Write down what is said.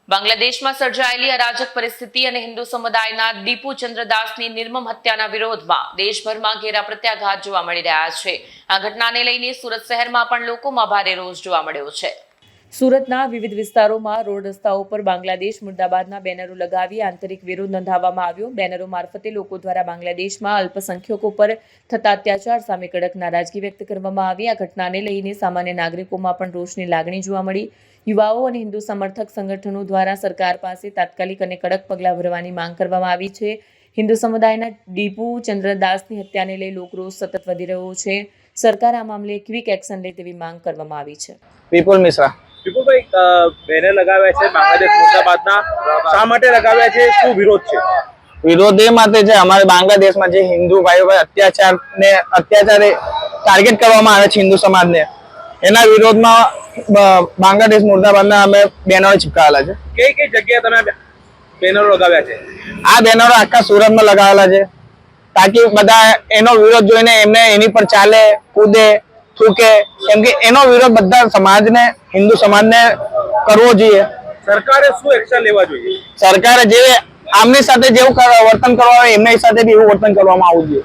બાંગ્લાદેશમાં સર્જાયેલી અરાજક પરિસ્થિતિ અને હિન્દુ સમુદાયના દીપુ ચંદ્રદાસની નિર્મમ હત્યાના વિરોધમાં દેશભરમાં ઘેરા પ્રત્યાઘાત જોવા મળી રહ્યા છે। આ ઘટનાને લઈને સુરત શહેરમાં પણ લોકોમાં ભારે રોષ જોવા મળ્યો છે। સુરતના વિવિધ વિસ્તારોમાં રોડ રસ્તાઓ પર બાંગ્લાદેશ મુર્દાબાદના બેનરો લગાવી આંતરિક વિરોધ નોંધાવવામાં આવ્યો। બેનરો મારફતે લોકો દ્વારા બાંગ્લાદેશમાં અલ્પસંખ્યકો પર થતા અત્યાચાર સામે કડક નારાજગી વ્યક્ત કરવામાં આવી। આ ઘટનાને લઈને સામાન્ય નાગરિકોમાં પણ રોષની લાગણી જોવા મળી। યુવાઓ અને હિન્દુ સમર્થક સંગઠનો દ્વારા સરકાર પાસે તાત્કાલિક અને કડક પગલાં ભરવાની માંગ કરવામાં આવી છે। હિન્દુ સમુદાયના દીપુ ચંદ્રદાસની હત્યાને લઈ લોકરોષ સતત વધી રહ્યો છે। સરકાર આ મામલે ક્વિક એક્શન લે તેવી માંગ કરવામાં આવી છે। વિપુલ મિશ્રા। વિપુલભાઈ, બેનર લગાવ્યા છે બાંગ્લાદેશ મુર્દાબાદના, શા માટે લગાવ્યા છે? શું વિરોધ છે? વિરોધ એ માટે છે, અમારે બાંગ્લાદેશમાં જે હિન્દુ ભાઈઓ અત્યાચારે ટાર્ગેટ કરવામાં આવે છે હિન્દુ સમાજને, એના વિરોધમાં બાંગ્લાદેશ મુર્દાબાદના અમે બેનરો ચિપકાવેલા છે। કઈ જગ્યાએ તમે બેનરો લગાવ્યા છે? આ બેનરો આખા સુરતમાં લગાવેલા છે તાકી બધા એનો વિરોધ જોઈને એમને એની પર ચાલે, કૂદે, થૂકે, કેમ કે એનો વિરોધ બધા સમાજને, હિન્દુ સમાજને કરવો જોઈએ। સરકારે શું એક્શન લેવા જોઈએ? સરકારે જે આમની સાથે જેવું વર્તન કરવા આવે એમની સાથે બી એવું વર્તન કરવામાં આવવું જોઈએ।